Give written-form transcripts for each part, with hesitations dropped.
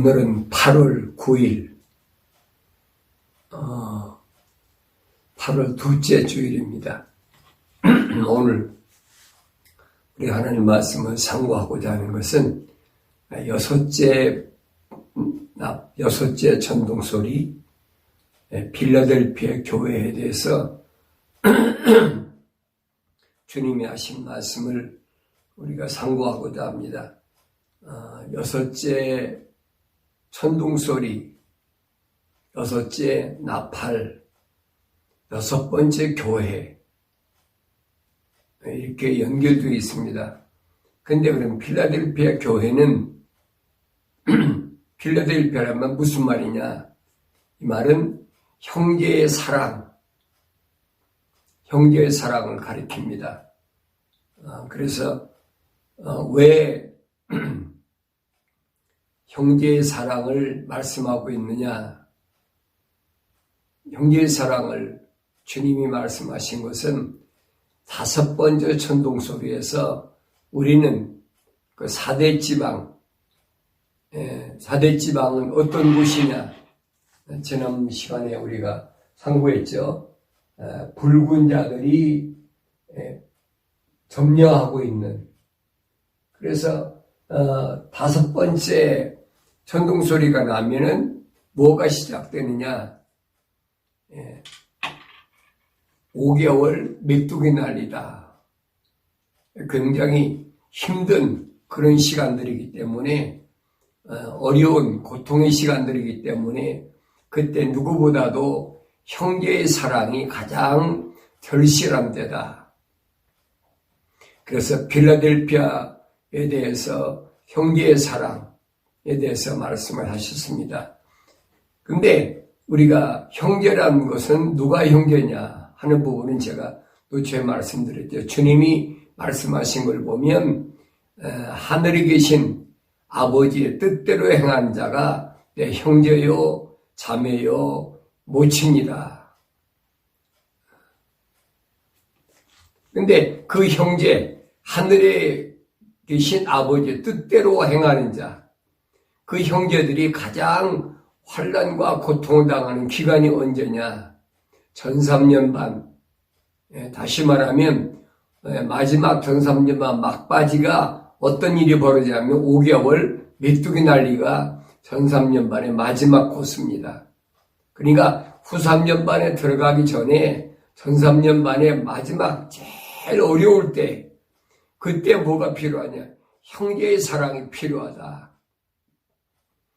오늘은 8월 9일, 8월 둘째 주일입니다. 오늘 우리 하나님 말씀을 상고하고자 하는 것은 여섯째 천둥소리, 필라델피아 교회에 대해서 주님이 하신 말씀을 우리가 상고하고자 합니다. 여섯째 천둥소리, 여섯째 나팔, 여섯 번째 교회, 이렇게 연결되어 있습니다. 근데 그럼 필라델피아 교회는 필라델피아라면 무슨 말이냐? 이 말은 형제의 사랑을 가리킵니다. 그래서 왜 형제의 사랑을 말씀하고 있느냐? 형제의 사랑을 주님이 말씀하신 것은 다섯 번째 천둥소리에서 우리는 그 사대지방은 어떤 곳이냐? 지난 시간에 우리가 상고했죠. 붉은 자들이 점령하고 있는. 그래서 다섯 번째 천둥소리가 나면은 뭐가 시작되느냐? 5개월 메뚜기 날이다. 굉장히 힘든 그런 시간들이기 때문에, 어려운 고통의 시간들이기 때문에 그때 누구보다도 형제의 사랑이 가장 절실한 때다. 그래서 필라델피아에 대해서 형제의 사랑에 대해서 말씀을 하셨습니다. 근데 우리가 형제라는 것은 누가 형제냐 하는 부분은 제가 노초에 말씀드렸죠. 주님이 말씀하신 걸 보면 하늘에 계신 아버지의 뜻대로 행하는 자가 내 형제요 자매요 모친이다. 근데 그 형제, 하늘에 계신 아버지의 뜻대로 행하는 자, 그 형제들이 가장 환난과 고통을 당하는 기간이 언제냐? 전 3년 반. 다시 말하면 마지막 전 3년 반 막바지가 어떤 일이 벌어지냐면 5개월 메뚜기 날리가 전 3년 반의 마지막 코스입니다. 그러니까 후 3년 반에 들어가기 전에 전 3년 반의 마지막 제일 어려울 때, 그때 뭐가 필요하냐? 형제의 사랑이 필요하다.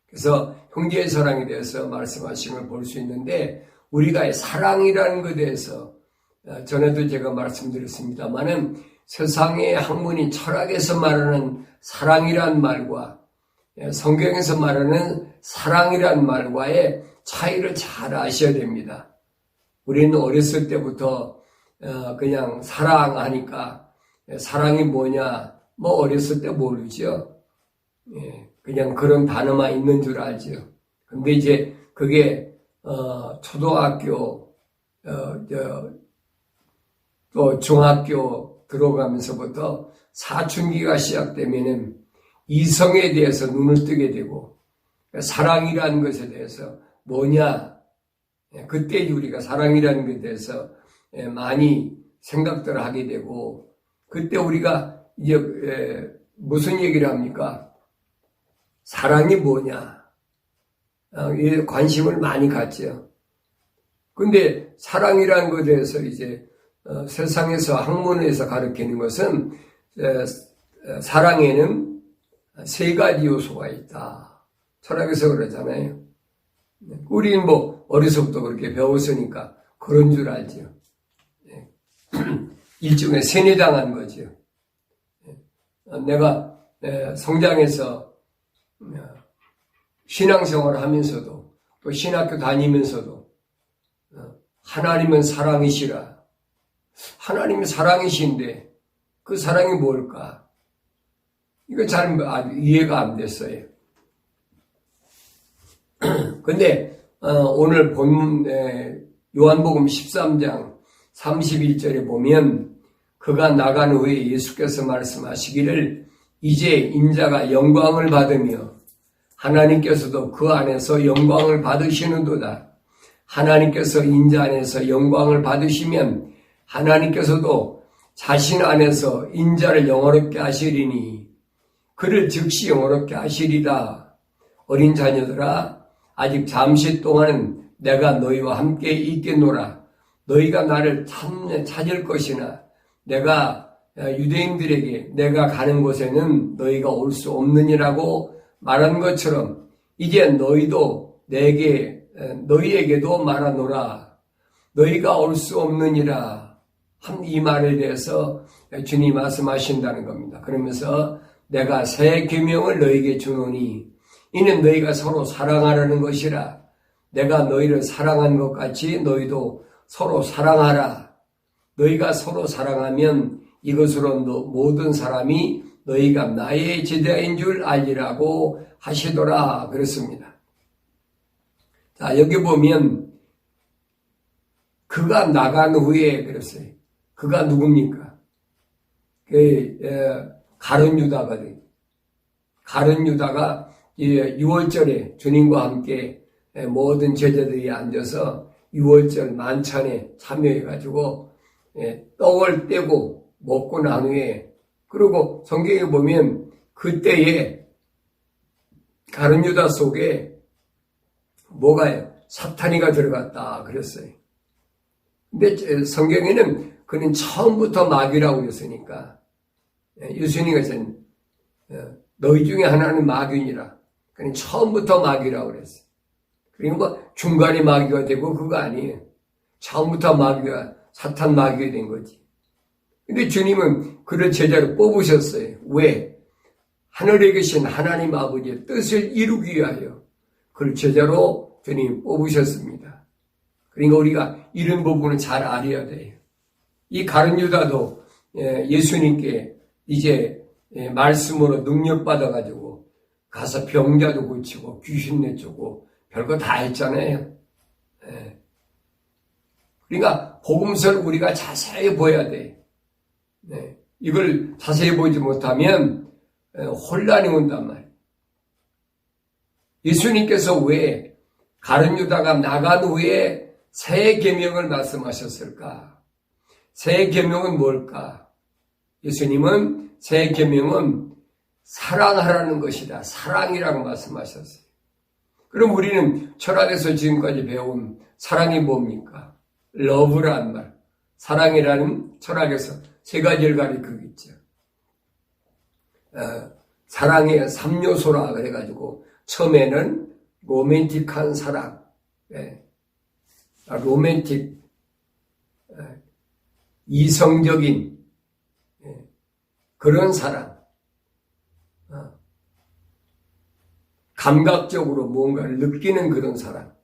그래서 형제의 사랑에 대해서 말씀하신 걸 볼 수 있는데, 우리가 사랑이라는 것에 대해서 전에도 제가 말씀드렸습니다만은 세상의 학문이 철학에서 말하는 사랑이란 말과 성경에서 말하는 사랑이란 말과의 차이를 잘 아셔야 됩니다. 우리는 어렸을 때부터 그냥 사랑하니까 사랑이 뭐냐 뭐 어렸을 때 모르죠. 그냥 그런 단어만 있는 줄 알죠. 근데 이제 그게 초등학교 또 중학교 들어가면서부터 사춘기가 시작되면은 이성에 대해서 눈을 뜨게 되고, 사랑이라는 것에 대해서 뭐냐, 그때 우리가 사랑이라는 것에 대해서 많이 생각들을 하게 되고, 그때 우리가 이제 무슨 얘기를 합니까? 사랑이 뭐냐, 관심을 많이 갖죠. 근데 사랑이라는 것에 대해서 이제 세상에서 학문에서 가르치는 것은 사랑에는 세 가지 요소가 있다. 철학에서 그러잖아요. 우리는 뭐 어려서부터 그렇게 배웠으니까 그런 줄 알죠. 일종의 세뇌당한 거죠. 내가 성장해서 신앙생활을 하면서도 또 신학교 다니면서도 하나님은 사랑이시라. 하나님이 사랑이신데 그 사랑이 뭘까? 이거 잘 이해가 안 됐어요. 근데 오늘 본문 요한복음 13장 31절에 보면 그가 나간 후에 예수께서 말씀하시기를 이제 인자가 영광을 받으며 하나님께서도 그 안에서 영광을 받으시는도다. 하나님께서 인자 안에서 영광을 받으시면 하나님께서도 자신 안에서 인자를 영화롭게 하시리니 그를 즉시 영화롭게 하시리라. 어린 자녀들아, 아직 잠시 동안은 내가 너희와 함께 있겠노라. 너희가 나를 찾을 것이나 내가 유대인들에게 내가 가는 곳에는 너희가 올 수 없느니라고 말한 것처럼 이제 너희도 너희에게도 말하노라. 너희가 올 수 없느니라. 이 말에 대해서 주님이 말씀하신다는 겁니다. 그러면서 내가 새 계명을 너희에게 주노니 이는 너희가 서로 사랑하라는 것이라. 내가 너희를 사랑한 것 같이 너희도 서로 사랑하라. 너희가 서로 사랑하면 이것으로 모든 사람이 너희가 나의 제자인 줄 알리라고 하시더라. 그랬습니다. 자, 여기 보면 그가 나간 후에 그랬어요. 그가 누굽니까? 가룟 유다거든요. 가룟 유다가 6월절에 주님과 함께 모든 제자들이 앉아서 6월절 만찬에 참여해가지고 떡을 떼고 먹고 난 후에 그리고 성경에 보면 그때에 가룟 유다 속에 뭐가요? 사탄이가 들어갔다 그랬어요. 근데 성경에는 그는 처음부터 마귀라고 그랬으니까 예수님이 너희 중에 하나는 마귀니라. 그는 처음부터 마귀라고 그랬어요. 그러니까 뭐 중간에 마귀가 되고 그거 아니에요. 처음부터 마귀가 사탄 마귀가 된 거지. 근데 주님은 그를 제자로 뽑으셨어요. 왜? 하늘에 계신 하나님 아버지의 뜻을 이루기 위하여 그를 제자로 주님이 뽑으셨습니다. 그러니까 우리가 이런 부분을 잘 알아야 돼요. 이 가룟 유다도 예수님께 이제 말씀으로 능력받아가지고 가서 병자도 고치고 귀신 내쫓고 별거 다 했잖아요. 그러니까 복음서를 우리가 자세히 보여야 돼. 이걸 자세히 보지 못하면 혼란이 온단 말이에요. 예수님께서 왜 가룟 유다가 나간 후에 새 계명을 말씀하셨을까? 새 계명은 뭘까? 예수님은 새 계명은 사랑하라는 것이다. 사랑이라고 말씀하셨어요. 그럼 우리는 철학에서 지금까지 배운 사랑이 뭡니까? 러브란 말. 사랑이라는 철학에서 세 가지를 가리키겠죠. 사랑의 3요소라 그래가지고 처음에는 로맨틱한 사랑, 로맨틱, 이성적인 그런 사랑, 감각적으로 뭔가를 느끼는 그런 사랑.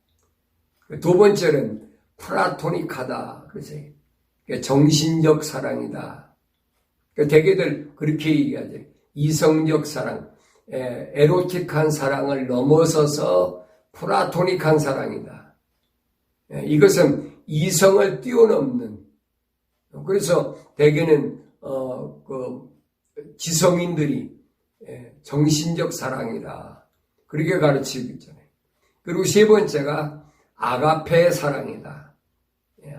두 번째는 플라토닉하다. 그래서 정신적 사랑이다. 대개들 그렇게 얘기하죠. 이성적 사랑, 에로틱한 사랑을 넘어서서 플라토닉한 사랑이다. 이것은 이성을 뛰어넘는. 그래서 대개는 지성인들이 정신적 사랑이다. 그렇게 가르치고 있잖아요. 그리고 세 번째가 아가페 사랑이다.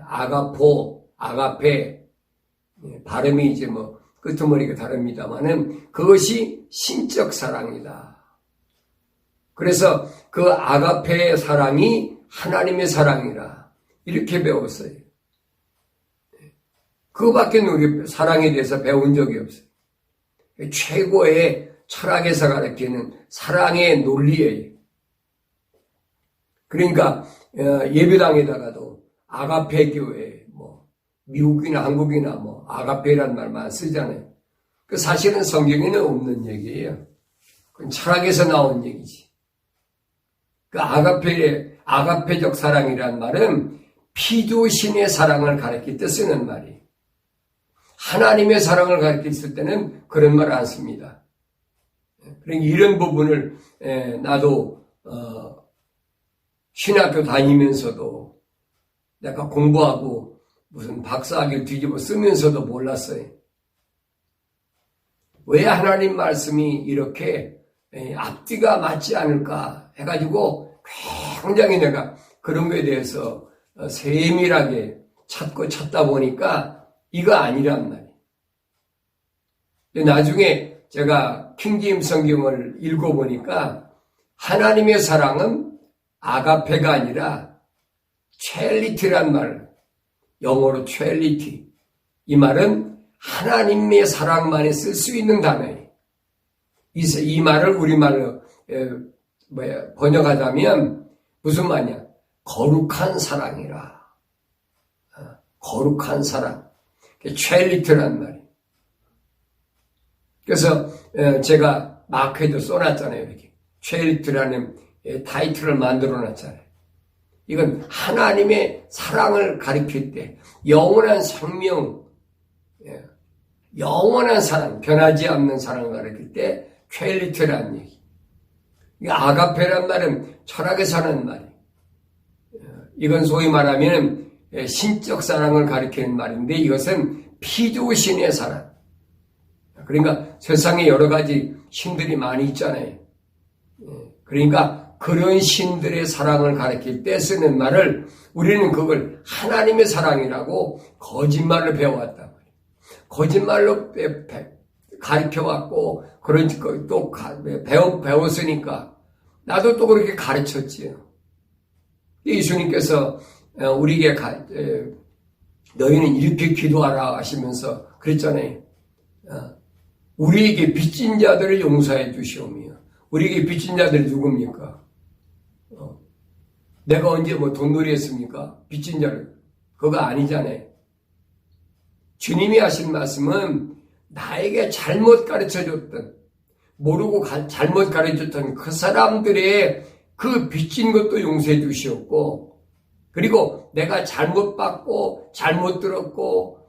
아가포, 아가페. 발음이 이제 끄트머리가 다릅니다만은 그것이 신적 사랑이다. 그래서 그 아가페의 사랑이 하나님의 사랑이라. 이렇게 배웠어요. 그거밖에 우리 사랑에 대해서 배운 적이 없어요. 최고의 철학에서 가르치는 사랑의 논리예요. 그러니까 예배당에다가도 아가페 교회, 미국이나 한국이나 아가페라는 말만 쓰잖아요. 그 사실은 성경에는 없는 얘기예요. 그건 철학에서 나온 얘기지. 그 아가페적 사랑이란 말은 피조신의 사랑을 가리킬 때 쓰는 말이에요. 하나님의 사랑을 가리킬 때는 그런 말을 안 씁니다. 그러니까 이런 부분을 나도 신학교 다니면서도 내가 공부하고 무슨 박사학위를 뒤집어 쓰면서도 몰랐어요. 왜 하나님 말씀이 이렇게 앞뒤가 맞지 않을까 해가지고 굉장히 내가 그런 거에 대해서 세밀하게 찾다 보니까 이거 아니란 말이에요. 나중에 제가 킹제임스 성경을 읽어보니까 하나님의 사랑은 아가페가 아니라 첼리티란 말, 영어로 첼리티. 이 말은 하나님의 사랑만에 쓸 수 있는 단어예요. 이 말을 우리말로 번역하자면 무슨 말이냐? 거룩한 사랑이라. 거룩한 사랑. 첼리티란 말이에요. 그래서 제가 마크에도 써놨잖아요. 이렇게 첼리티라는 타이틀을 만들어 놨잖아요. 이건 하나님의 사랑을 가리킬 때 영원한 생명, 영원한 사랑, 변하지 않는 사랑을 가리킬 때 퀄리티라는 얘기. 아가페란 말은 철학에서 하는 말이에요. 이건 소위 말하면 신적 사랑을 가리키는 말인데 이것은 피조신의 사랑. 그러니까 세상에 여러 가지 신들이 많이 있잖아요. 그러니까 그런 신들의 사랑을 가리킬 때 쓰는 말을 우리는 그걸 하나님의 사랑이라고 거짓말로 배워왔단 말이에요. 거짓말로 가르쳐왔고 그런 또 배웠으니까 나도 또 그렇게 가르쳤지요. 예수님께서 우리에게 너희는 이렇게 기도하라 하시면서 그랬잖아요. 우리에게 빚진 자들을 용서해 주시오며. 우리에게 빚진 자들이 누굽니까? 내가 언제 돈놀이 했습니까? 빚진 자를. 그거 아니잖아요. 주님이 하신 말씀은 나에게 잘못 가르쳐줬던, 모르고 잘못 가르쳐줬던 그 사람들의 그 빚진 것도 용서해 주시었고, 그리고 내가 잘못 받고, 잘못 들었고,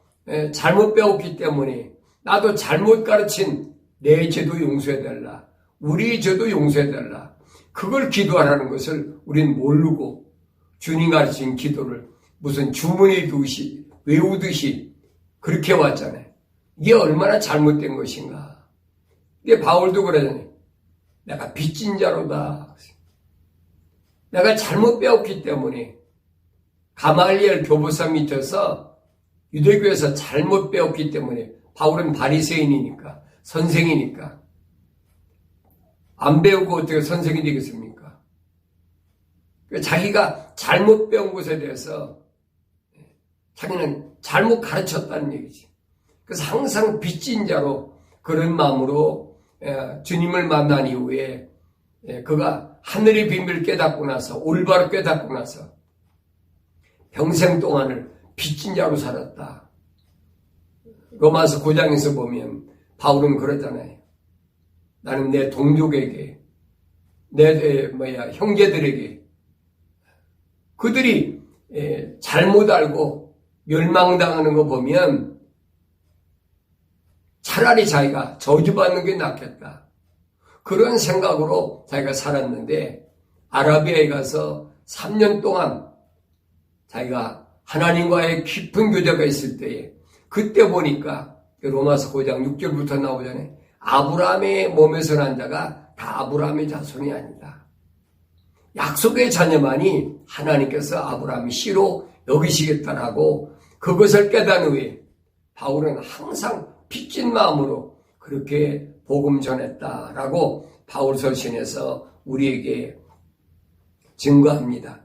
잘못 배웠기 때문에 나도 잘못 가르친 내 죄도 용서해달라. 우리 죄도 용서해달라. 그걸 기도하라는 것을 우리는 모르고 주님 가르친 기도를 무슨 주문에 외우듯이 그렇게 왔잖아요. 이게 얼마나 잘못된 것인가. 이게 바울도 그러잖아요. 내가 빚진 자로다. 내가 잘못 배웠기 때문에 가말리엘 교부사 밑에서 유대교에서 잘못 배웠기 때문에 바울은 바리새인이니까 선생이니까 안 배우고 어떻게 선생이 되겠습니까? 자기가 잘못 배운 것에 대해서 자기는 잘못 가르쳤다는 얘기지. 그래서 항상 빚진 자로 그런 마음으로 주님을 만난 이후에 그가 하늘의 비밀을 깨닫고 나서 올바로 깨닫고 나서 평생 동안을 빚진 자로 살았다. 로마서 9장에서 보면 바울은 그러잖아요. 나는 내 동족에게, 내 형제들에게 그들이 잘못 알고 멸망당하는 거 보면 차라리 자기가 저주받는 게 낫겠다. 그런 생각으로 자기가 살았는데 아라비아에 가서 3년 동안 자기가 하나님과의 깊은 교제가 있을 때에 그때 보니까 로마서 9장 6절부터 나오잖아요. 아브라함의 몸에서 난 자가 다 아브라함의 자손이 아니다. 약속의 자녀만이 하나님께서 아브라함의 씨로 여기시겠다라고 그것을 깨달은 후에 바울은 항상 빚진 마음으로 그렇게 복음 전했다라고 바울서신에서 우리에게 증거합니다.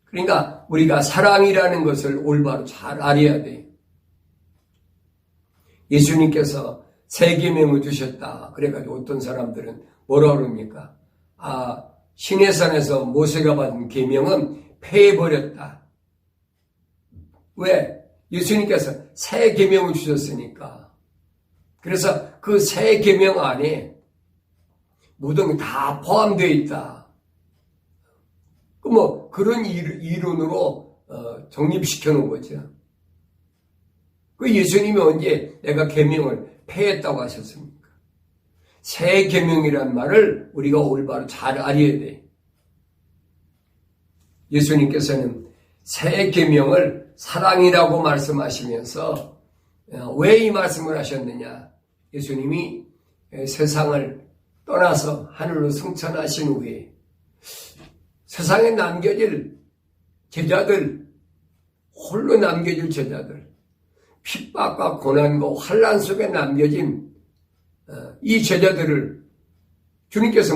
그러니까 우리가 사랑이라는 것을 올바로 잘 알아야 돼요. 예수님께서 새 계명을 주셨다. 그래가지고 어떤 사람들은 뭐라 그럽니까? 시내산에서 모세가 받은 계명은 폐해버렸다. 왜? 예수님께서 새 계명을 주셨으니까. 그래서 그 새 계명 안에 모든 게 다 포함되어 있다. 그런 이론으로 정립시켜 놓은 거죠. 그 예수님이 언제 내가 계명을 폐했다고 하셨습니까? 새 계명이란 말을 우리가 올바로 잘 알아야 돼. 예수님께서는 새 계명을 사랑이라고 말씀하시면서 왜 이 말씀을 하셨느냐? 예수님이 세상을 떠나서 하늘로 승천하신 후에 세상에 남겨질 제자들, 홀로 남겨질 제자들, 핍박과 고난과 환난 속에 남겨진 이 제자들을 주님께서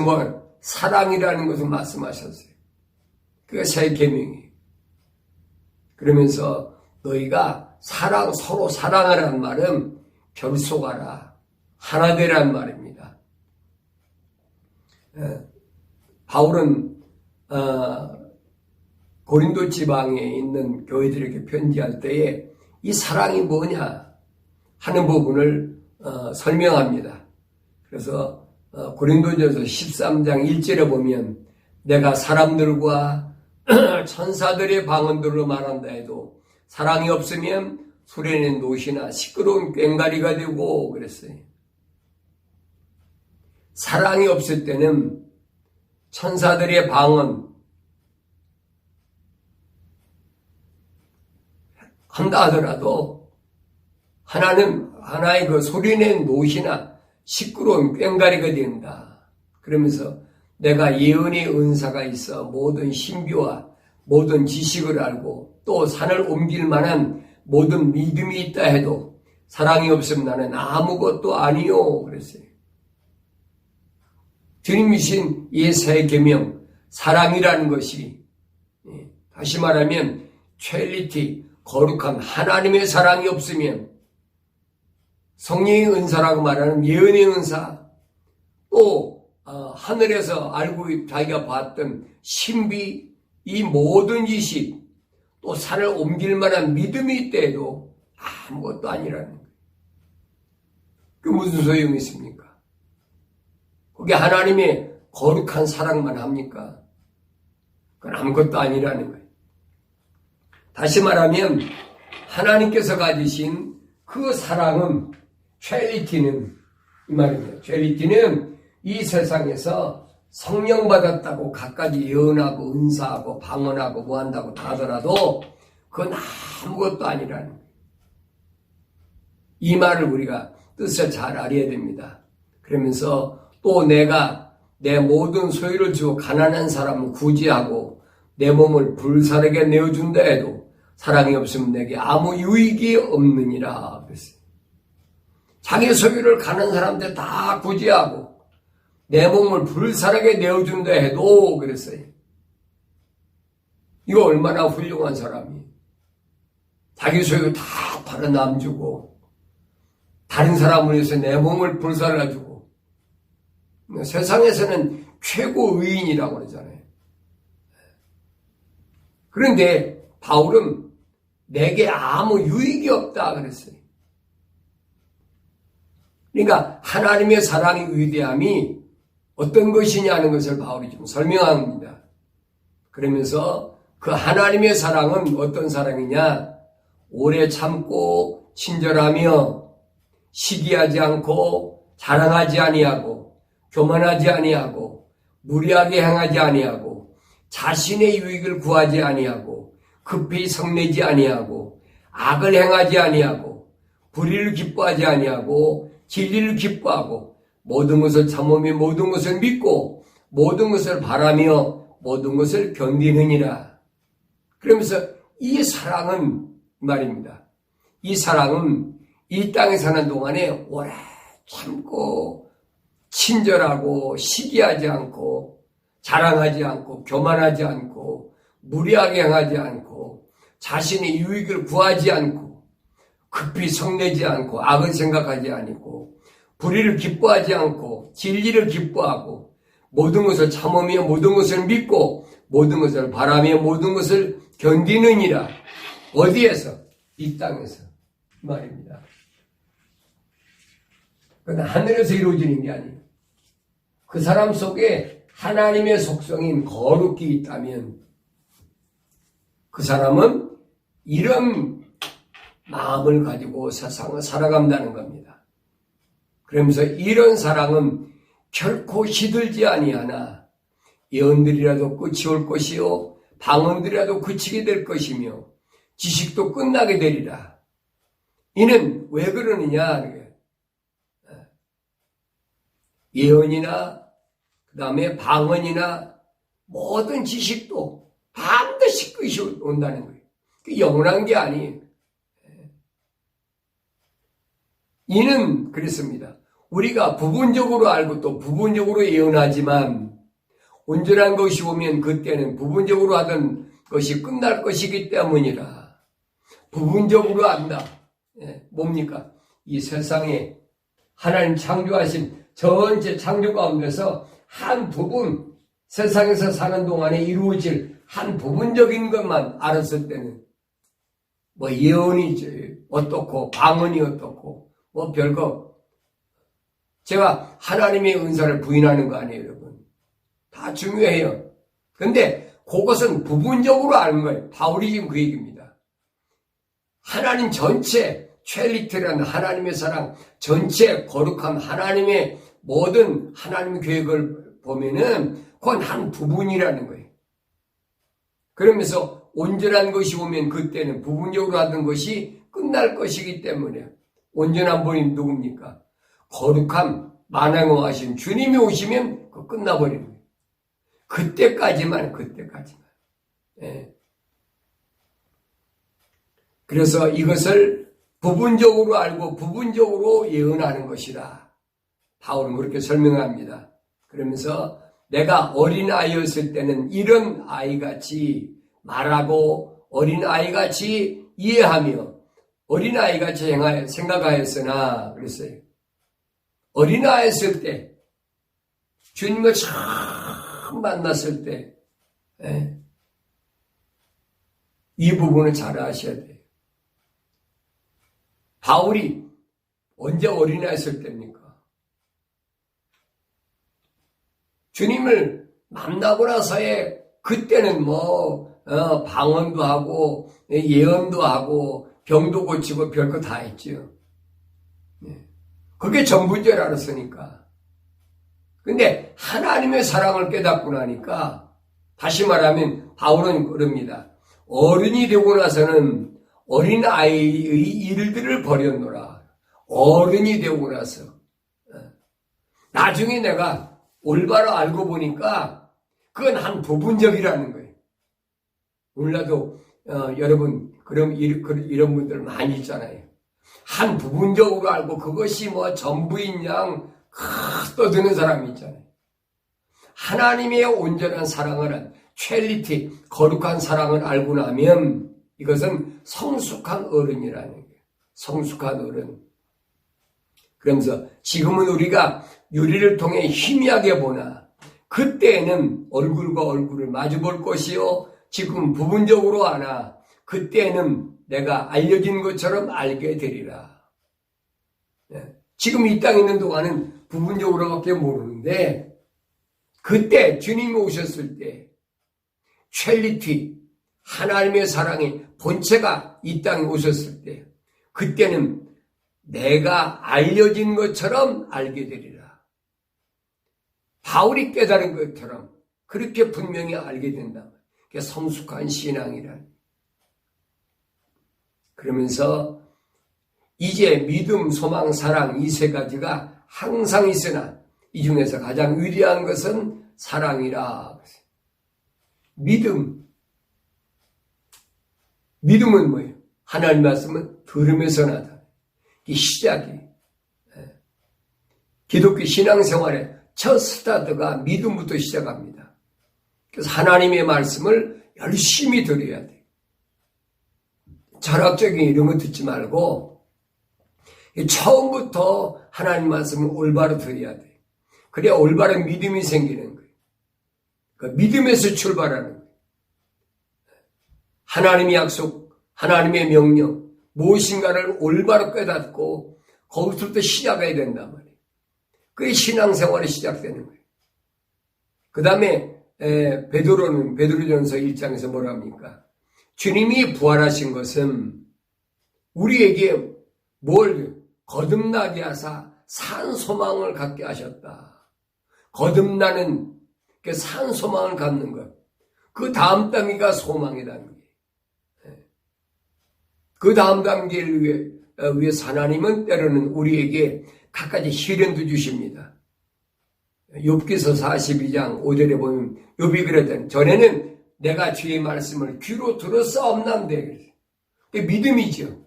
사랑이라는 것을 말씀하셨어요. 그게 새 계명이에요. 그러면서 너희가 서로 사랑하라는 말은 결속하라, 하나 되라는 말입니다. 바울은 고린도 지방에 있는 교회들에게 편지할 때에 이 사랑이 뭐냐 하는 부분을 설명합니다. 그래서 고린도전서 13장 1절에 보면 내가 사람들과 천사들의 방언들로 말한다 해도 사랑이 없으면 소리내는 노시나 시끄러운 꽹과리가 되고 그랬어요. 사랑이 없을 때는 천사들의 방언 한다 하더라도 하나의 그 소리낸 노시나 시끄러운 꽹과리가 된다. 그러면서 내가 예언의 은사가 있어 모든 신비와 모든 지식을 알고 또 산을 옮길 만한 모든 믿음이 있다 해도 사랑이 없으면 나는 아무것도 아니요 그랬어요. 주님이신 이 새 계명 사랑이라는 것이 다시 말하면 트리니티 거룩한 하나님의 사랑이 없으면 성령의 은사라고 말하는 예언의 은사 또 하늘에서 알고 자기가 봤던 신비 이 모든 지식 또 산을 옮길 만한 믿음이 있대도 아무것도 아니라는 거예요. 그 무슨 소용이 있습니까? 그게 하나님의 거룩한 사랑만 합니까? 그건 아무것도 아니라는 거예요. 다시 말하면 하나님께서 가지신 그 사랑은 첼리티는 이 말입니다. 첼리티는 이 세상에서 성령 받았다고 갖가지 예언하고 은사하고 방언하고 뭐 한다고 다 하더라도 그건 아무것도 아니라는 거예요. 이 말을 우리가 뜻을 잘 알아야 됩니다. 그러면서 또 내가 내 모든 소유를 주고 가난한 사람을 구제하고 내 몸을 불사르게 내어준다 해도 사랑이 없으면 내게 아무 유익이 없느니라 그랬어요. 자기 소유를 가난한 사람한테 다 구제하고 내 몸을 불사르게 내어준다 해도 그랬어요. 이거 얼마나 훌륭한 사람이 자기 소유 다 팔아 남주고 다른 사람을 위해서 내 몸을 불살라주고 세상에서는 최고 의인이라고 그러잖아요. 그런데 바울은 내게 아무 유익이 없다 그랬어요. 그러니까 하나님의 사랑의 위대함이 어떤 것이냐는 것을 바울이 좀 설명합니다. 그러면서 그 하나님의 사랑은 어떤 사랑이냐? 오래 참고 친절하며 시기하지 않고 자랑하지 아니하고 교만하지 아니하고 무리하게 행하지 아니하고 자신의 유익을 구하지 아니하고 급히 성내지 아니하고 악을 행하지 아니하고 불의를 기뻐하지 아니하고 진리를 기뻐하고 모든 것을 참으며 모든 것을 믿고 모든 것을 바라며 모든 것을 견디느니라. 그러면서 이 사랑은 말입니다. 이 사랑은 이 땅에 사는 동안에 오래 참고 친절하고 시기하지 않고 자랑하지 않고 교만하지 않고 무리하게 행하지 않고 자신의 유익을 구하지 않고 급히 성내지 않고 악을 생각하지 않고 불의를 기뻐하지 않고 진리를 기뻐하고 모든 것을 참으며 모든 것을 믿고 모든 것을 바라며 모든 것을 견디느니라. 어디에서? 이 땅에서 말입니다. 그건 하늘에서 이루어지는 게 아니에요. 그 사람 속에 하나님의 속성인 거룩이 있다면 그 사람은 이런 마음을 가지고 세상을 살아간다는 겁니다. 그러면서 이런 사랑은 결코 시들지 아니하나 예언들이라도 끝이 올 것이요 방언들이라도 그치게 될 것이며 지식도 끝나게 되리라. 이는 왜 그러느냐? 예언이나 그 다음에 방언이나 모든 지식도 반드시 끝이 온다는 거예요. 그 영원한 게 아니에요. 이는 그렇습니다. 우리가 부분적으로 알고 또 부분적으로 예언하지만 온전한 것이 오면 그때는 부분적으로 하던 것이 끝날 것이기 때문이라. 부분적으로 안다. 뭡니까? 이 세상에 하나님 창조하신 전체 창조 가운데서 한 부분, 세상에서 사는 동안에 이루어질 한 부분적인 것만 알았을 때는 뭐 예언이 어떻고 방언이 어떻고 뭐 별거. 제가 하나님의 은사를 부인하는 거 아니에요, 여러분. 다 중요해요. 근데 그것은 부분적으로 아는 거예요. 바울이 지금 그 얘기입니다. 하나님 전체, 첼리트라는 하나님의 사랑, 전체 거룩함, 하나님의 모든 하나님의 계획을 보면은 그건 한 부분이라는 거예요. 그러면서 온전한 것이 오면 그때는 부분적으로 하던 것이 끝날 것이기 때문에 온전한 분이 누굽니까? 거룩함, 만왕하신 주님이 오시면 그거 끝나버리는 거예요. 그때까지만. 예. 그래서 이것을 부분적으로 알고 부분적으로 예언하는 것이라 바울은 그렇게 설명합니다. 그러면서 내가 어린아이였을 때는 이런 아이같이 말하고 어린아이같이 이해하며 어린아이같이 생각하였으나 그랬어요. 어린아이였을 때 주님을 처음 만났을 때 이 부분을 잘 아셔야 돼요. 바울이 언제 어린아이였을 때입니까? 주님을 만나고 나서의 그때는 방언도 하고 예언도 하고 병도 고치고 별거 다 했죠. 그게 전부인 줄 알았으니까. 근데 하나님의 사랑을 깨닫고 나니까 다시 말하면 바울은 그럽니다. 어른이 되고 나서는 어린아이의 일들을 버렸노라. 어른이 되고 나서. 나중에 내가 올바로 알고 보니까 그건 한 부분적이라는 거예요. 몰라도 여러분 그럼 이런 분들 많이 있잖아요. 한 부분적으로 알고 그것이 전부인 양 떠드는 사람이 있잖아요. 하나님의 온전한 사랑을 한 첼리티, 거룩한 사랑을 알고 나면 이것은 성숙한 어른이라는 거예요. 성숙한 어른. 그러면서 지금은 우리가 유리를 통해 희미하게 보나 그때에는 얼굴과 얼굴을 마주 볼 것이요 지금 부분적으로 아나 그때에는 내가 알려진 것처럼 알게 되리라. 지금 이 땅에 있는 동안은 부분적으로밖에 모르는데 그때 주님이 오셨을 때 첼리티 하나님의 사랑의 본체가 이 땅에 오셨을 때 그때는 내가 알려진 것처럼 알게 되리라. 바울이 깨달은 것처럼 그렇게 분명히 알게 된다. 그게 성숙한 신앙이란. 그러면서 이제 믿음, 소망, 사랑 이 세 가지가 항상 있으나 이 중에서 가장 위대한 것은 사랑이라. 믿음은 뭐예요? 하나님 말씀은 들으면서 나다. 이 시작이. 기독교 신앙생활의 첫 스타트가 믿음부터 시작합니다. 그래서 하나님의 말씀을 열심히 들어야 돼요. 철학적인 이런 거 듣지 말고 처음부터 하나님 말씀을 올바로 들어야 돼요. 그래야 올바른 믿음이 생기는 거예요. 그 믿음에서 출발하는 거예요. 하나님의 약속, 하나님의 명령, 무엇인가를 올바로 깨닫고 거기서부터 시작해야 된단 말이에요. 그게 신앙생활이 시작되는 거예요. 그 다음에 베드로전서 1장에서 뭐라 합니까? 주님이 부활하신 것은 우리에게 뭘 거듭나게 하사 산 소망을 갖게 하셨다. 거듭나는 그 산 소망을 갖는 것. 그 다음 단계가 소망이라는 거예요. 그 다음 단계를 위해서 하나님은 때로는 우리에게 갖가지 시련도 주십니다. 욥기서 42장 5절에 보면 욥이 그랬더니 전에는 내가 주의 말씀을 귀로 들었사옵나인데 믿음이죠.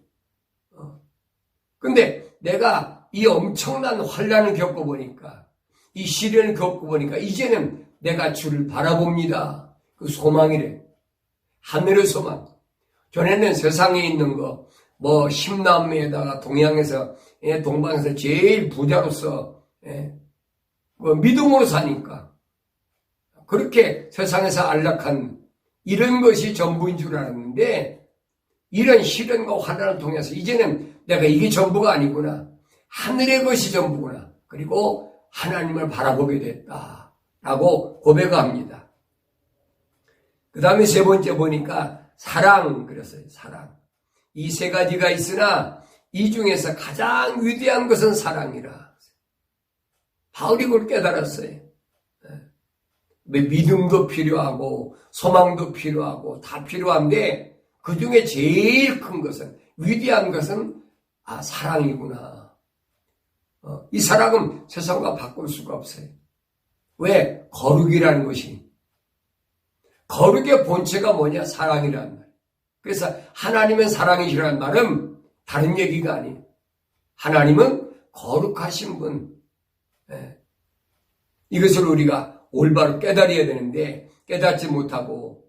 근데 내가 이 엄청난 환난을 겪어보니까 이 시련을 겪어보니까 이제는 내가 주를 바라봅니다. 그 소망이래. 하늘의 소망. 전에는 세상에 있는 거 뭐 십남매에다가 동양에서 동방에서 제일 부자로서 믿음으로 사니까 그렇게 세상에서 안락한 이런 것이 전부인 줄 알았는데 이런 시련과 환난을 통해서 이제는 내가 이게 전부가 아니구나. 하늘의 것이 전부구나. 그리고 하나님을 바라보게 됐다라고 고백합니다. 그 다음에 세 번째 보니까 사랑 그랬어요. 사랑. 이 세 가지가 있으나 이 중에서 가장 위대한 것은 사랑이라. 바울이 그걸 깨달았어요. 믿음도 필요하고 소망도 필요하고 다 필요한데 그 중에 제일 큰 것은 위대한 것은 사랑이구나. 이 사랑은 세상과 바꿀 수가 없어요. 왜? 거룩이라는 것이. 거룩의 본체가 뭐냐? 사랑이라는 말. 그래서 하나님은 사랑이시라는 말은 다른 얘기가 아니에요. 하나님은 거룩하신 분. 이것을 우리가 올바로 깨달아야 되는데 깨닫지 못하고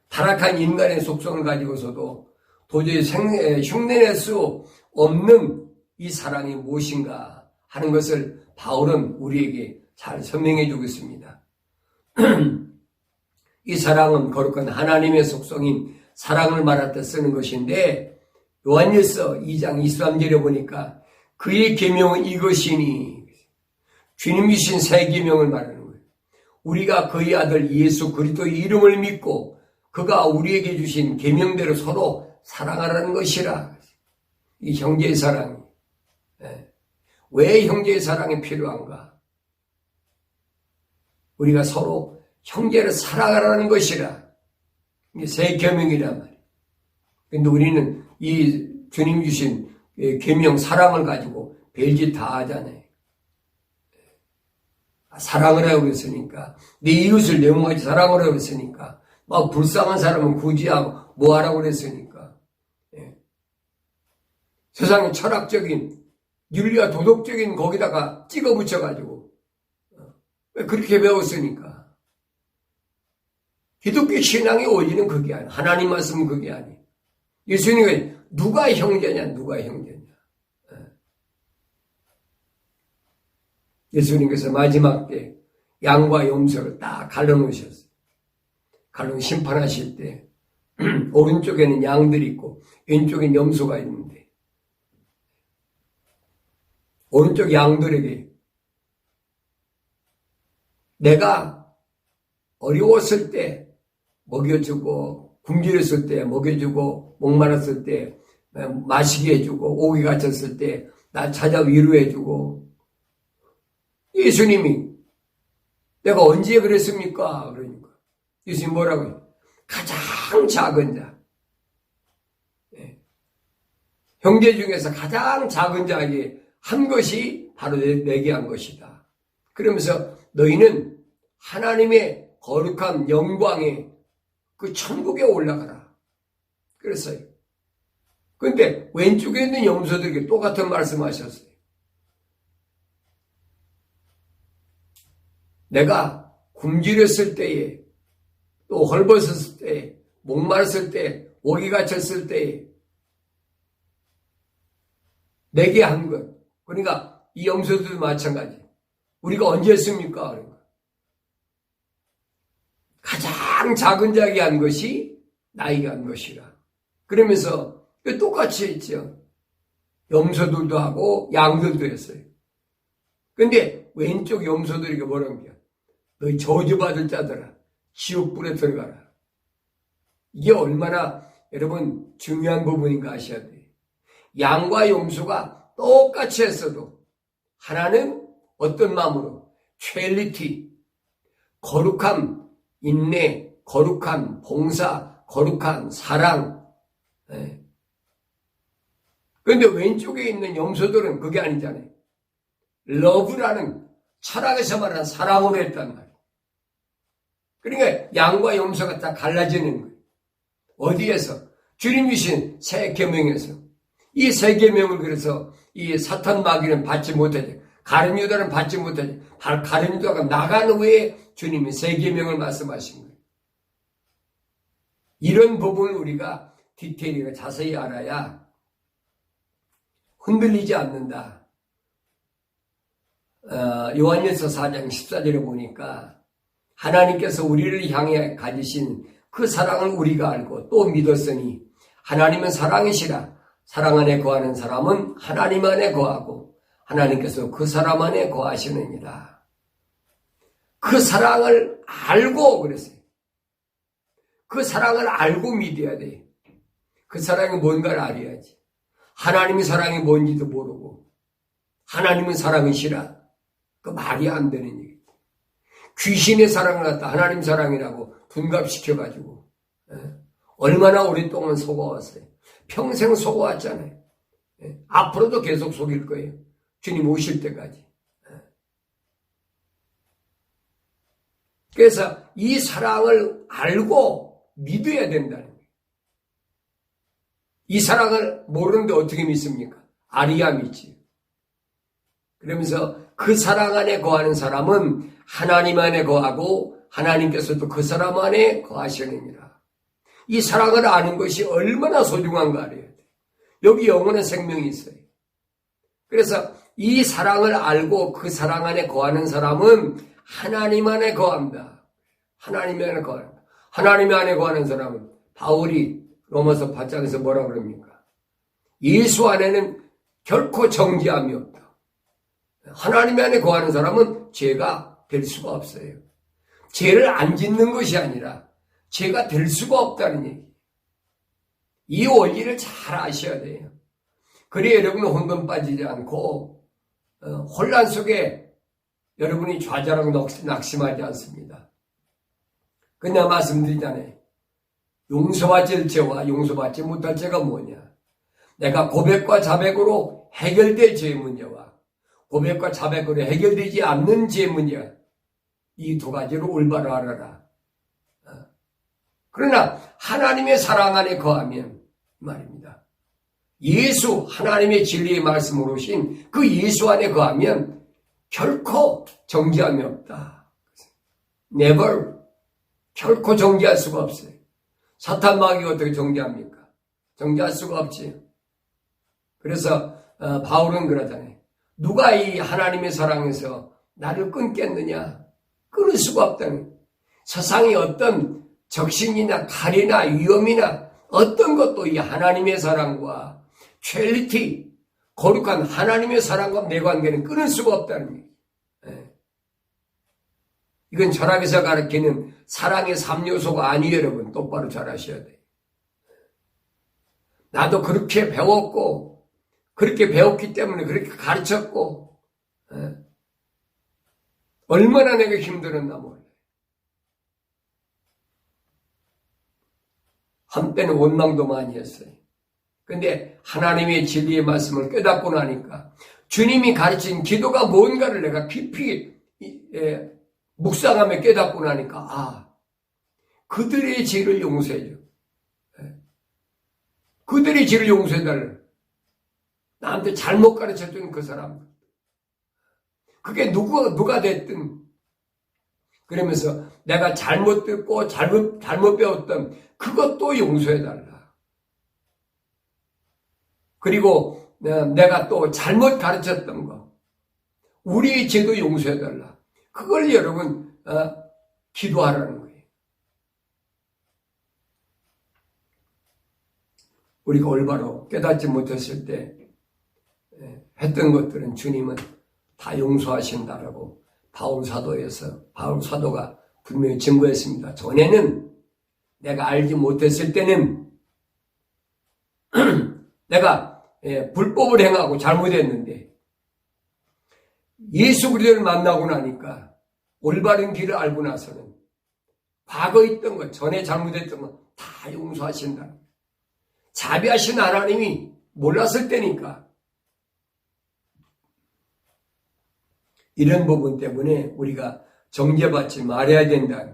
타락한 인간의 속성을 가지고서도 도저히 흉내낼 수 없는 이 사랑이 무엇인가 하는 것을 바울은 우리에게 잘 설명해 주고 있습니다. 이 사랑은 거룩한 하나님의 속성인 사랑을 말할 때 쓰는 것인데 요한일서 2장 23절에 보니까 그의 계명은 이것이니 주님이신 새 계명을 말하는 거예요. 우리가 그의 아들 예수 그리스도의 이름을 믿고 그가 우리에게 주신 계명대로 서로 사랑하라는 것이라. 이 형제의 사랑이. 왜 형제의 사랑이 필요한가? 우리가 서로 형제를 사랑하라는 것이라. 이게 새 계명이란 말이에요. 근데 우리는 이 주님 주신 계명 사랑을 가지고 별짓 다 하잖아요. 사랑을 하고 있으니까 내 이웃을 내 몸같이 사랑을 하고 있으니까 막 불쌍한 사람은 굳이 하고 뭐 하라고 그랬으니까. 세상의 철학적인 윤리와 도덕적인 거기다가 찍어 붙여가지고 그렇게 배웠으니까. 기독교 신앙의 원리는 그게 아니야. 하나님 말씀은 그게 아니야. 예수님이 누가 형제냐, 누가 형제냐. 예수님께서 마지막 때 양과 염소를 딱 갈라놓으셨어요. 갈라놓고 심판하실 때 오른쪽에는 양들이 있고 왼쪽엔 염소가 있는데 오른쪽 양들에게 내가 어려웠을 때 먹여주고 굶주렸을 때 먹여주고 목마랐을 때 마시게 해주고 오기 갇혔을 때 나 찾아 위로해주고 예수님이 내가 언제 그랬습니까? 그러니까 예수님 뭐라고 해요? 가장 작은 자 형제 중에서 가장 작은 자에게 한 것이 바로 내게 한 것이다. 그러면서 너희는 하나님의 거룩한 영광에 그 천국에 올라가라. 그랬어요. 근데 왼쪽에 있는 염소들에게 똑같은 말씀하셨어요. 내가 굶주렸을 때에 또 헐벗었을 때에 목마랐을 때 오기 갇혔을 때에 내게 한 것. 그러니까 이 염소들도 마찬가지. 우리가 언제 했습니까? 그러니까. 가장 작은 자에게 한 것이 나에게 한 것이라. 그러면서 똑같이 했죠. 염소들도 하고 양들도 했어요. 근데 왼쪽 염소들에게 뭐라고 해요? 너희 저주받을 자들아 지옥불에 들어가라. 이게 얼마나 여러분 중요한 부분인가 아셔야 돼요. 양과 염소가 똑같이 했어도 하나는 어떤 마음으로 첼리티, 거룩함, 인내, 거룩함, 봉사, 거룩함, 사랑. 그런데 왼쪽에 있는 염소들은 그게 아니잖아요. 러브라는 철학에서 말하는 사랑으로 했단 말이에요. 그러니까 양과 염소가 다 갈라지는 거예요. 어디에서? 주님 주신 새 계명에서. 이 새 계명을 그래서 이 사탄 마귀는 받지 못하지. 가룟 유다는 받지 못하지. 가룟 유다가 나간 후에 주님이 새 계명을 말씀하신 거예요. 이런 부분을 우리가 디테일하게 자세히 알아야 흔들리지 않는다. 요한일서 4장 14절에 보니까 하나님께서 우리를 향해 가지신 그 사랑을 우리가 알고 또 믿었으니 하나님은 사랑이시라. 사랑 안에 거하는 사람은 하나님 안에 거하고 하나님께서 그 사람 안에 거하시느니라. 그 사랑을 알고 그랬어요. 그 사랑을 알고 믿어야 돼. 그 사랑이 뭔가를 알아야지. 하나님의 사랑이 뭔지도 모르고 하나님은 사랑이시라. 그 말이 안 되는 얘기. 귀신의 사랑을 갖다 하나님 사랑이라고 둔갑시켜가지고 얼마나 오랫동안 속아왔어요. 평생 속아왔잖아요. 앞으로도 계속 속일 거예요. 주님 오실 때까지. 그래서 이 사랑을 알고 믿어야 된다는 거예요. 이 사랑을 모르는데 어떻게 믿습니까? 알아야 믿지. 그러면서 그 사랑 안에 거하는 사람은 하나님 안에 거하고 하나님께서도 그 사람 안에 거하시느니라. 이 사랑을 아는 것이 얼마나 소중한가 알아야 돼. 여기 영원한 생명이 있어요. 그래서 이 사랑을 알고 그 사랑 안에 거하는 사람은 하나님 안에 거한다. 하나님 안에 거한다. 하나님 안에 거하는 사람은 바울이 로마서 8장에서 뭐라 그럽니까? 예수 안에는 결코 정죄함이 없다. 하나님 안에 거하는 사람은 죄가 될 수가 없어요. 죄를 안 짓는 것이 아니라 죄가 될 수가 없다는 얘기. 이 원리를 잘 아셔야 돼요. 그래야 여러분은 혼돈 빠지지 않고 혼란 속에 여러분이 좌절하고 낙심하지 않습니다. 그냥 말씀드리잖아요. 용서받을 죄와 용서받지 못할 죄가 뭐냐? 내가 고백과 자백으로 해결될 죄의 문제와 고백과 자백으로 해결되지 않는 죄의 문제, 이 두 가지로 올바로 알아라. 그러나 하나님의 사랑 안에 거하면 말입니다. 예수 하나님의 진리의 말씀으로 오신 그 예수 안에 거하면 결코 정죄함이 없다. Never. 결코 정죄할 수가 없어요. 사탄 마귀가 어떻게 정죄합니까? 정죄할 수가 없지. 그래서 바울은 그러잖아요. 누가 이 하나님의 사랑에서 나를 끊겠느냐? 끊을 수가 없다는. 세상의 어떤 적신이나 칼이나 위험이나 어떤 것도 이 하나님의 사랑과 퀄리티, 거룩한 하나님의 사랑과 내 관계는 끊을 수가 없다는 얘기. 이건 철학에서 가르치는 사랑의 3요소가 아니에요, 여러분. 똑바로 잘 아셔야 돼요. 나도 그렇게 배웠고, 그렇게 배웠기 때문에 그렇게 가르쳤고, 얼마나 내가 힘들었나 몰라요. 한때는 원망도 많이 했어요. 근데 하나님의 진리의 말씀을 깨닫고 나니까 주님이 가르친 기도가 뭔가를 내가 깊이 묵상하며 깨닫고 나니까 그들의 죄를 용서해줘. 그들의 죄를 용서해달라. 나한테 잘못 가르쳐준 그 사람. 그게 누가 됐든 그러면서 내가 잘못 듣고 잘못 배웠던 그것도 용서해달라. 그리고 내가 또 잘못 가르쳤던 거 우리의 죄도 용서해달라. 그걸 여러분 기도하라는 거예요. 우리가 올바로 깨닫지 못했을 때 했던 것들은 주님은 다 용서하신다라고 바울 사도가 분명히 증거했습니다. 전에는 내가 알지 못했을 때는 내가 불법을 행하고 잘못했는데 예수 그리스도를 만나고 나니까 올바른 길을 알고 나서는 과거에 있던 것, 전에 잘못했던 것 다 용서하신다. 자비하신 하나님이 몰랐을 때니까 이런 부분 때문에 우리가 정죄받지 말아야 된다.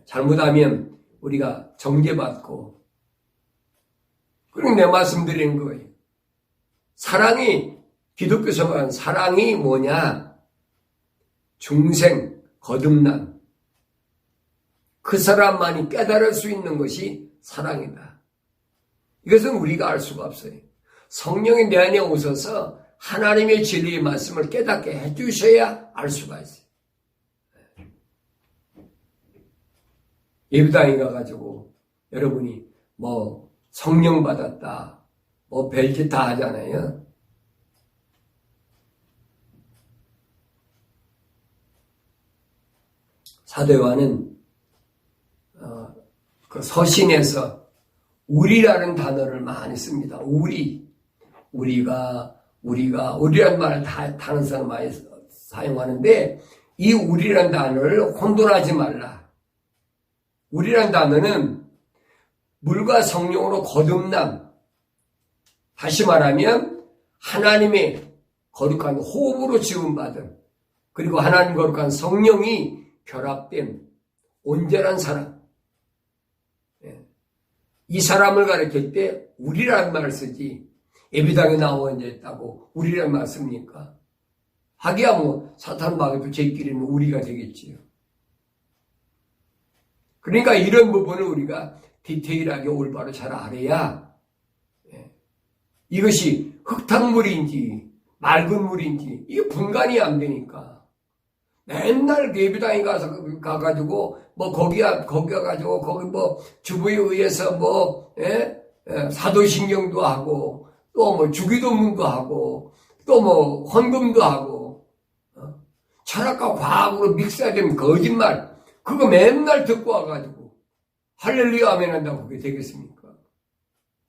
잘못하면 우리가 정죄받고, 그리고 내 말씀드리는 거예요. 사랑이, 기독교에서 말하는 사랑이 뭐냐? 중생, 거듭남. 그 사람만이 깨달을 수 있는 것이 사랑이다. 이것은 우리가 알 수가 없어요. 성령이 내 안에 오셔서 하나님의 진리의 말씀을 깨닫게 해주셔야 알 수가 있어요. 예배당에 가가지고 여러분이 뭐 성령 받았다, 뭐 별짓 다 하잖아요. 사도 요한은 그 서신에서 우리라는 단어를 많이 씁니다. 우리라는 말을 다른 사람 많이 사용하는데, 이 우리라는 단어를 혼돈하지 말라. 우리라는 단어는 물과 성령으로 거듭남, 다시 말하면 하나님의 거룩한 호흡으로 지음받은, 그리고 하나님 거룩한 성령이 결합된 온전한 사람, 이 사람을 가리킬 때 우리라는 말을 쓰지, 예배당에 나와 앉아있다고 우리라는 말 씁니까? 하기야 뭐 사탄 마귀도 저희끼리는 우리가 되겠지요. 그러니까 이런 부분을 우리가 디테일하게 올바로 잘 알아야, 이것이 흙탕물인지 맑은 물인지 이게 분간이 안 되니까 맨날 예배당에 가가지고 뭐 거기 가가지고 거기 뭐 주부에 의해서 뭐 사도신경도 하고 또 뭐 주기도문도 하고 또 뭐 헌금도 하고 철학과 과학으로 믹스된 거짓말, 그거 맨날 듣고 와가지고 할렐루야 아멘 한다고 그게 되겠습니까?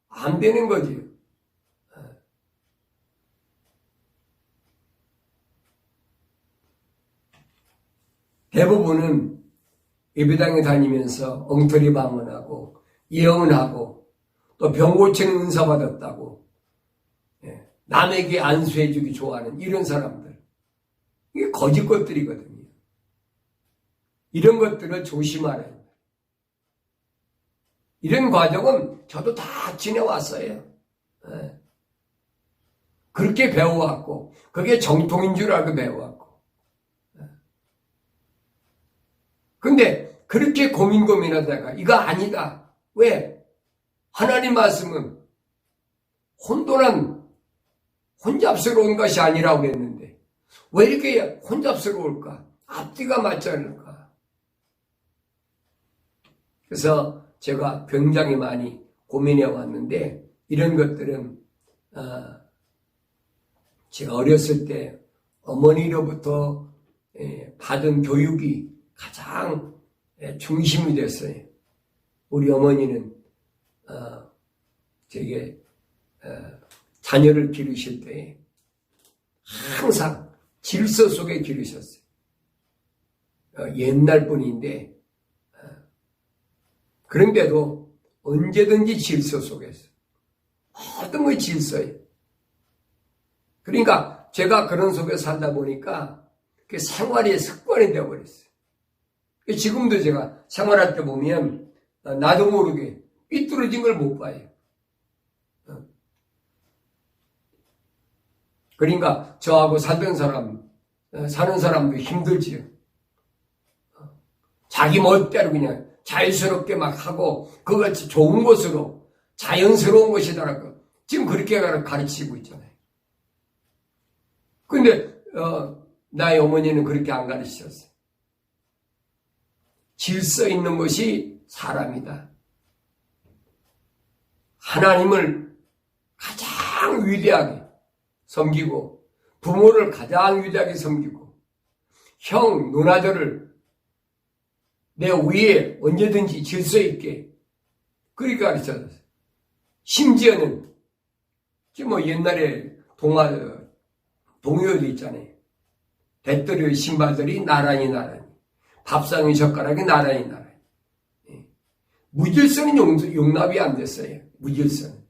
안 되는 거지. 대부분은 예배당에 다니면서 엉터리 방언하고 예언하고 또 병 고치는 은사 받았다고 남에게 안수해주기 좋아하는 이런 사람들, 이게 거짓 것들이거든요. 이런 것들을 조심하라. 이런 과정은 저도 다 지내왔어요. 그렇게 배워왔고 그게 정통인 줄 알고 배워왔고. 근데 그렇게 고민하다가 이거 아니다. 왜? 하나님 말씀은 혼잡스러운 것이 아니라고 했는데 왜 이렇게 혼잡스러울까? 앞뒤가 맞지 않을까? 그래서 제가 굉장히 많이 고민해 왔는데, 이런 것들은 제가 어렸을 때 어머니로부터 받은 교육이 가장 중심이 됐어요. 우리 어머니는 제게 자녀를 기르실 때 항상 질서 속에 기르셨어요. 옛날 분인데 그런데도 언제든지 질서 속에서 모든 게 질서예요. 그러니까 제가 그런 속에 살다 보니까 그게 생활의 습관이 되어버렸어요. 지금도 제가 생활할 때 보면 나도 모르게 삐뚤어진 걸 못 봐요. 그러니까 저하고 사는 사람도 힘들지요. 자기 멋대로 그냥 자유스럽게 막 하고 그것이 좋은 것으로 자연스러운 것이다라고 지금 그렇게 가르치고 있잖아요. 근데 나의 어머니는 그렇게 안 가르치셨어요. 질서 있는 것이 사람이다. 하나님을 가장 위대하게 섬기고 부모를 가장 위대하게 섬기고 형, 누나들을 내 위에 언제든지 질서 있게 그렇게 가르쳐줬어요. 심지어는 지금 뭐 옛날에 동요도 있잖아요. 배터리의 신발들이 나란히 밥상의 젓가락이 나란히 무질서는 용납이 안 됐어요. 무질서는.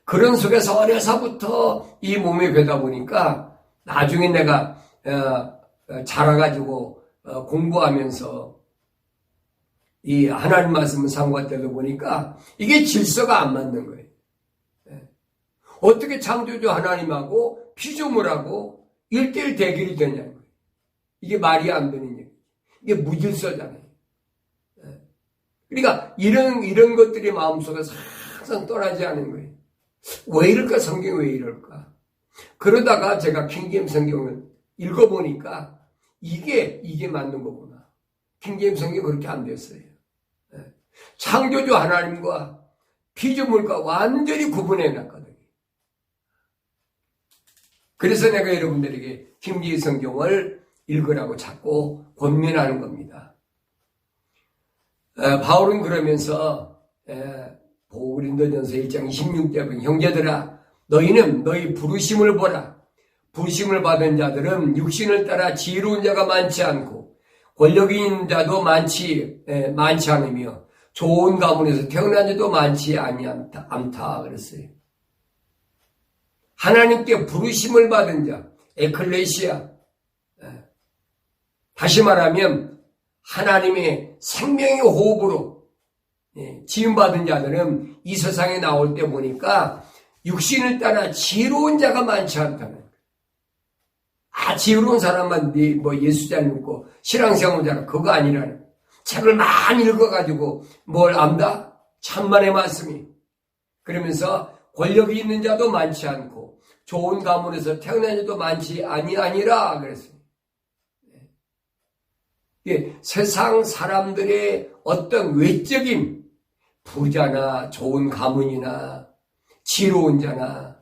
그런 속에서 어려서부터 이 몸에 배다 보니까 나중에 내가 자라가지고 공부하면서 이 하나님 말씀을 상고할 때도 보니까 이게 질서가 안 맞는 거예요. 어떻게 창조주 하나님하고 피조물하고 1:1 대결이 되냐는 거예요. 이게 말이 안 되는 얘기예요. 이게 무질서잖아요. 그러니까 이런 것들이 마음속에서 항상 떠나지 않은 거예요. 왜 이럴까? 성경이 왜 이럴까? 그러다가 제가 킹제임스 성경을 읽어보니까 이게 맞는 거구나. 킹제임스 성경이 그렇게 안 됐어요. 창조주 하나님과 피조물과 완전히 구분해 놨거든요. 그래서 내가 여러분들에게 킹제임스 성경을 읽으라고 자꾸 권면하는 겁니다. 바울은 그러면서 고린도전서 1장 26절 보면 형제들아 너희는 너희 부르심을 보라. 부르심을 받은 자들은 육신을 따라 지혜로운 자가 많지 않고 권력이 있는 자도 많지 않으며 좋은 가문에서 태어난 자도 많지 않다 그랬어요. 하나님께 부르심을 받은 자, 에클레시아. 다시 말하면 하나님의 생명의 호흡으로 지음받은 자들은 이 세상에 나올 때 보니까 육신을 따라 지혜로운 자가 많지 않다는 거예요. 지혜로운 사람만 예수 잘 믿고 신앙생활 잘하고 그거 아니라는 거예요. 책을 많이 읽어가지고 뭘 안다? 천만의 말씀이. 그러면서 권력이 있는 자도 많지 않고 좋은 가문에서 태어난 자도 많지 아니라 그랬어요. 세상 사람들의 어떤 외적인 부자나 좋은 가문이나 지혜로운 자나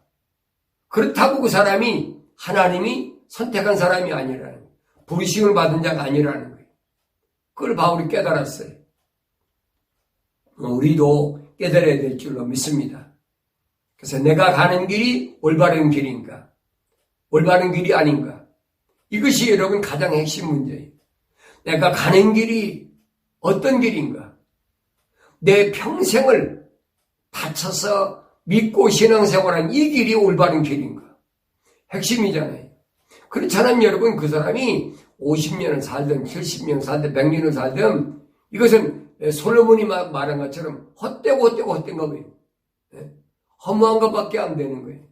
그렇다고 그 사람이 하나님이 선택한 사람이 아니라는 거예요. 부르심을 받은 자가 아니라는 거예요. 그걸 바울이 깨달았어요. 우리도 깨달아야 될 줄로 믿습니다. 그래서 내가 가는 길이 올바른 길인가? 올바른 길이 아닌가? 이것이 여러분 가장 핵심 문제예요. 내가 가는 길이 어떤 길인가? 내 평생을 바쳐서 믿고 신앙생활한 이 길이 올바른 길인가? 핵심이잖아요. 그렇지 않으면 여러분 그 사람이 50년을 살든 70년 살든 100년을 살든 이것은 솔로몬이 말한 것처럼 헛되고 헛된 거예요. 허무한 것밖에 안 되는 거예요.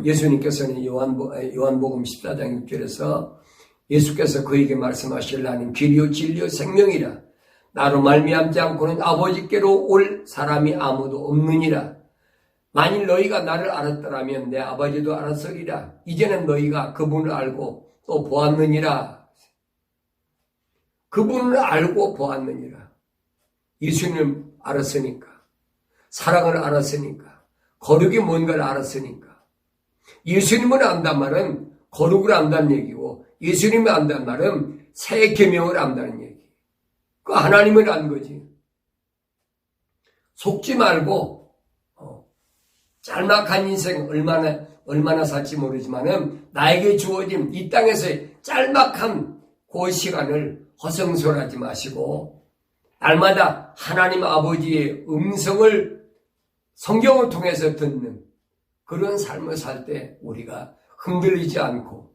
예수님께서는 요한복음 14장 6절에서 예수께서 그에게 말씀하실 나는 길이요 진리요 생명이라 나로 말미암지 않고는 아버지께로 올 사람이 아무도 없느니라. 만일 너희가 나를 알았더라면 내 아버지도 알았으리라. 이제는 너희가 그분을 알고 또 보았느니라. 그분을 알고 보았느니라. 예수님을 알았으니까, 사랑을 알았으니까, 거룩이 뭔가를 알았으니까. 예수님을 안단 말은 거룩을 안다는 얘기고 예수님을 안다는 말은 새 계명을 안다는 얘기. 그 하나님을 안 거지. 속지 말고 짤막한 인생 얼마나 살지 모르지만은 나에게 주어진 이 땅에서의 짤막한 그 시간을 허송소홀하지 마시고 날마다 하나님 아버지의 음성을 성경을 통해서 듣는 그런 삶을 살 때 우리가 흔들리지 않고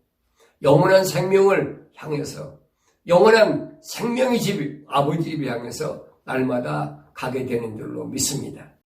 영원한 생명을 향해서 영원한 생명의 집 아버지 집을 향해서 날마다 가게 되는 줄로 믿습니다.